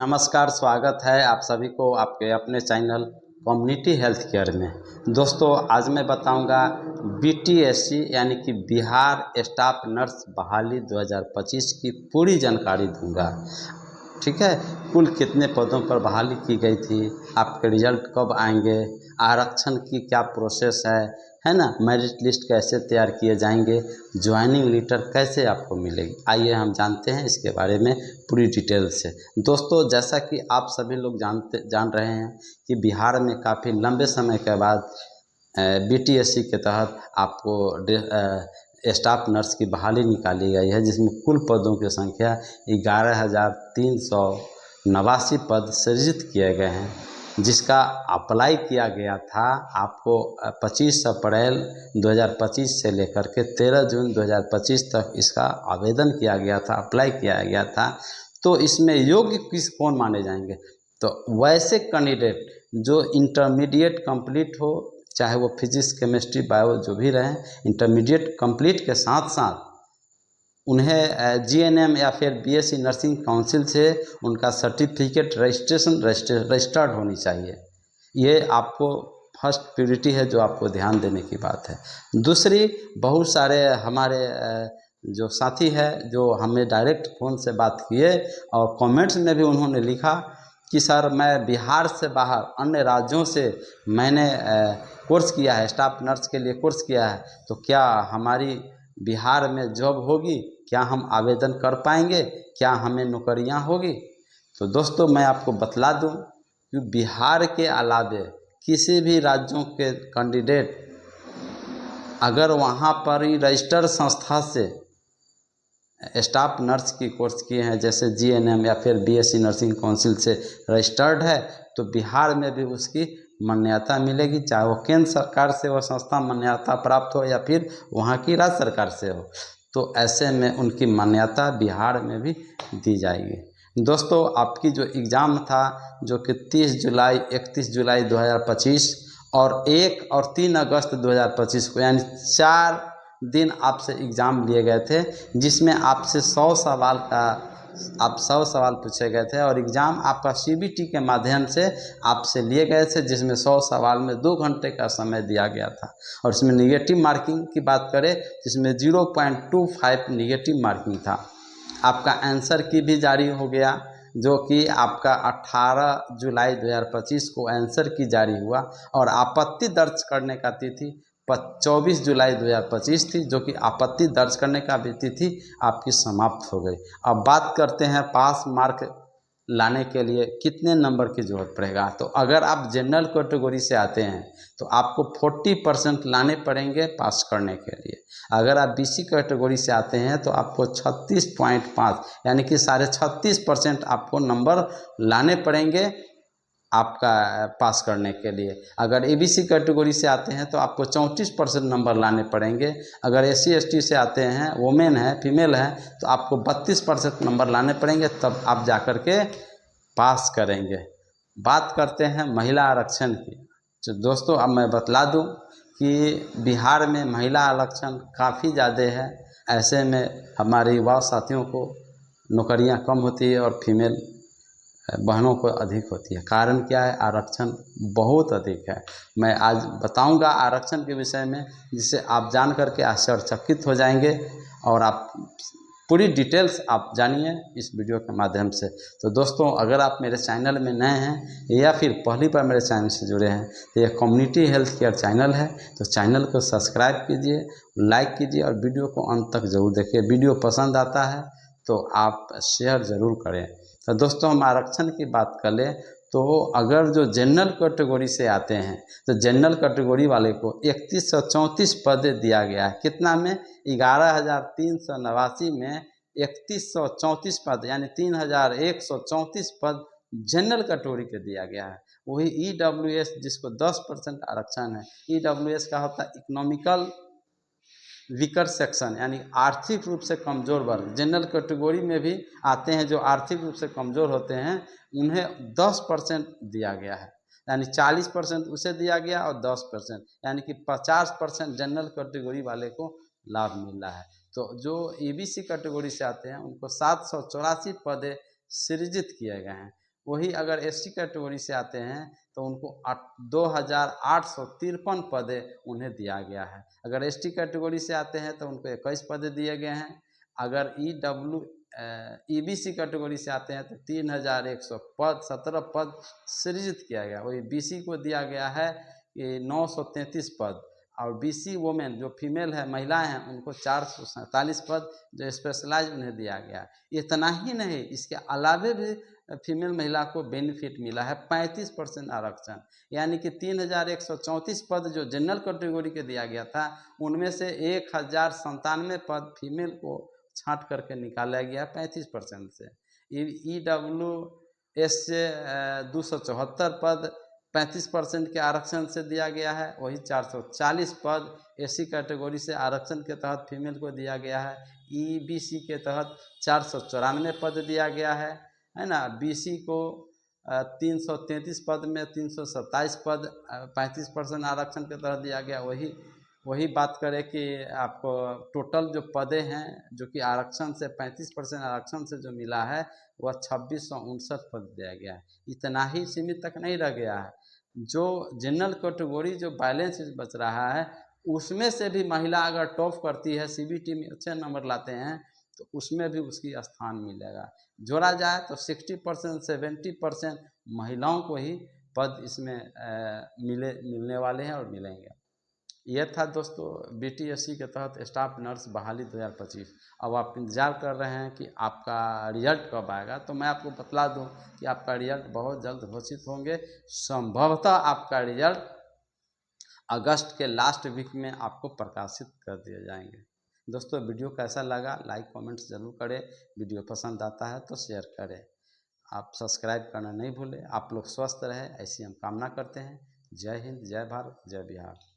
नमस्कार, स्वागत है आप सभी को आपके अपने चैनल कम्युनिटी हेल्थ केयर में। दोस्तों, आज मैं बताऊंगा बीटीएससी यानी कि बिहार स्टाफ नर्स बहाली 2025 की पूरी जानकारी दूंगा। ठीक है, कुल कितने पदों पर बहाली की गई थी, आपके रिजल्ट कब आएंगे, आरक्षण की क्या प्रोसेस है ना, मेरिट लिस्ट कैसे तैयार किए जाएंगे, ज्वाइनिंग लेटर कैसे आपको मिलेगी। आइए हम जानते हैं इसके बारे में पूरी डिटेल से। दोस्तों, जैसा कि आप सभी लोग जान रहे हैं कि बिहार में काफ़ी लंबे समय के बाद बीटीएससी के तहत आपको स्टाफ नर्स की बहाली निकाली गई है, जिसमें कुल पदों की संख्या 11,389 पद सृजित किए गए हैं, जिसका अप्लाई किया गया था आपको 25 अप्रैल 2025 से लेकर के 13 जून 2025 तक इसका आवेदन किया गया था, अप्लाई किया गया था। तो इसमें योग्य कौन माने जाएंगे, तो वैसे कैंडिडेट जो इंटरमीडिएट कंप्लीट हो, चाहे वो फिजिक्स केमिस्ट्री बायो जो भी रहें, इंटरमीडिएट कंप्लीट के साथ साथ उन्हें जीएनएम या फिर बीएससी नर्सिंग काउंसिल से उनका सर्टिफिकेट रजिस्टर्ड होनी चाहिए। ये आपको फर्स्ट प्योरिटी है जो आपको ध्यान देने की बात है। दूसरी, बहुत सारे हमारे जो साथी है जो हमें डायरेक्ट फ़ोन से बात किए और कमेंट्स में भी उन्होंने लिखा कि सर, मैं बिहार से बाहर अन्य राज्यों से मैंने कोर्स किया है, स्टाफ नर्स के लिए कोर्स किया है, तो क्या हमारी बिहार में जॉब होगी, क्या हम आवेदन कर पाएंगे, क्या हमें नौकरियां होगी। तो दोस्तों, मैं आपको बतला दूं कि बिहार के अलावे किसी भी राज्यों के कैंडिडेट अगर वहां पर ही रजिस्टर्ड संस्था से स्टाफ नर्स की कोर्स किए हैं, जैसे जीएनएम या फिर बीएससी नर्सिंग काउंसिल से रजिस्टर्ड है, तो बिहार में भी उसकी मान्यता मिलेगी, चाहे वो केंद्र सरकार से वह संस्था मान्यता प्राप्त हो या फिर वहाँ की राज्य सरकार से हो। तो ऐसे में उनकी मान्यता बिहार में भी दी जाएगी। दोस्तों, आपकी जो एग्ज़ाम था, जो कि 31 जुलाई 2025 और 1 और 3 अगस्त 2025 को, यानी 4 दिन आपसे एग्ज़ाम लिए गए थे, जिसमें आपसे 100 सवाल पूछे गए थे और एग्ज़ाम आपका सीबीटी के माध्यम से आपसे लिए गए थे, जिसमें 100 सवाल में 2 घंटे का समय दिया गया था। और इसमें निगेटिव मार्किंग की बात करें, जिसमें 0.25 निगेटिव मार्किंग था। आपका आंसर की भी जारी हो गया, जो कि आपका 18 जुलाई 2025 को आंसर की जारी हुआ और आपत्ति दर्ज करने का तिथि 24 जुलाई 2025 थी, जो कि आपत्ति दर्ज करने का भी तिथि आपकी समाप्त हो गई। अब बात करते हैं पास मार्क लाने के लिए कितने नंबर की ज़रूरत पड़ेगा। तो अगर आप जनरल कैटेगरी से आते हैं तो आपको 40% लाने पड़ेंगे पास करने के लिए। अगर आप बीसी कैटेगरी से आते हैं तो आपको 36.5 यानी कि 36.5% आपको नंबर लाने पड़ेंगे आपका पास करने के लिए। अगर एबीसी कैटेगरी से आते हैं तो आपको 34% नंबर लाने पड़ेंगे। अगर एससी एसटी से आते हैं, वोमेन है, फीमेल है, तो आपको 32% नंबर लाने पड़ेंगे, तब आप जाकर के पास करेंगे। बात करते हैं महिला आरक्षण की। तो दोस्तों, अब मैं बतला दूं कि बिहार में महिला आरक्षण काफ़ी ज़्यादा है। ऐसे में हमारे युवा साथियों को नौकरियां कम होती है और फीमेल बहनों को अधिक होती है। कारण क्या है? आरक्षण बहुत अधिक है। मैं आज बताऊंगा आरक्षण के विषय में, जिससे आप जान करके आश्चर्यचकित हो जाएंगे और आप पूरी डिटेल्स आप जानिए इस वीडियो के माध्यम से। तो दोस्तों, अगर आप मेरे चैनल में नए हैं या फिर पहली बार मेरे चैनल से जुड़े हैं, तो यह कम्युनिटी हेल्थ केयर चैनल है, तो चैनल को सब्सक्राइब कीजिए, लाइक कीजिए और वीडियो को अंत तक ज़रूर देखिए। वीडियो पसंद आता है तो आप शेयर ज़रूर करें। तो दोस्तों, हम आरक्षण की बात कर लें तो अगर जो जनरल कैटेगरी से आते हैं तो जनरल कैटेगरी वाले को 3134 पद दिया गया है। कितना में? 11,389 में 3134 पद, यानी 3,134 पद जनरल कैटेगरी के दिया गया है। वही ईडब्ल्यूएस, जिसको 10% आरक्षण है, ईडब्ल्यूएस का होता है इकोनॉमिकल वीकर सेक्शन, यानी आर्थिक रूप से कमज़ोर वर्ग। जनरल कैटेगरी में भी आते हैं जो आर्थिक रूप से कमज़ोर होते हैं, उन्हें 10% दिया गया है, यानी 40% उसे दिया गया और 10% यानी कि 50% जनरल कैटेगरी वाले को लाभ मिल रहा है। तो जो एबीसी कैटेगरी से आते हैं उनको 784 पद सृजित किए गए हैं। वही अगर एसटी कैटेगरी से आते हैं तो उनको 2853 पद उन्हें दिया गया है। अगर एसटी कैटेगरी से आते हैं तो उनको 21 पद दिए गए हैं। अगर ईबीसी कैटेगरी से आते हैं तो 3100 पद 17 पद सृजित किया गया। वही बीसी को दिया गया है 933 पद, और बीसी वोमेन जो फीमेल है, महिलाएं हैं, उनको 447 पद जो स्पेशलाइज उन्हें दिया गया। इतना ही नहीं, इसके अलावे भी फीमेल महिला को बेनिफिट मिला है 35% आरक्षण, यानी कि 3134 पद जो जनरल कैटेगरी के दिया गया था उनमें से 1097 पद फीमेल को छांट करके निकाला गया 35% से। EWS से 274 पद 35% के आरक्षण से दिया गया है। वही 440 पद एससी कैटेगरी से आरक्षण के तहत फीमेल को दिया गया है। ईबीसी के तहत 494 पद दिया गया है ना। बीसी को 333 पद में 327 पद 35% आरक्षण के तहत दिया गया। वही बात करें कि आपको टोटल जो पदे हैं जो कि आरक्षण से 35% आरक्षण से जो मिला है वह 2659 पद दिया गया है। इतना ही सीमित तक नहीं रह गया है, जो जनरल कैटेगरी जो बैलेंस बच रहा है उसमें से भी महिला अगर टॉप करती है, सीबीटी में अच्छे नंबर लाते हैं तो उसमें भी उसकी स्थान मिलेगा। जोड़ा जाए तो 60% 70% महिलाओं को ही पद इसमें मिलने वाले हैं और मिलेंगे। यह था दोस्तों बीटीएससी के तहत स्टाफ नर्स बहाली 2025। अब आप इंतज़ार कर रहे हैं कि आपका रिजल्ट कब आएगा, तो मैं आपको बतला दूं कि आपका रिजल्ट बहुत जल्द घोषित होंगे। संभवतः आपका रिजल्ट अगस्त के लास्ट वीक में आपको प्रकाशित कर दिए जाएंगे। दोस्तों वीडियो कैसा लगा लाइक कमेंट्स जरूर करें, वीडियो पसंद आता है तो शेयर करें, आप सब्सक्राइब करना नहीं भूलें। आप लोग स्वस्थ रहें ऐसी हम कामना करते हैं। जय हिंद, जय भारत, जय बिहार।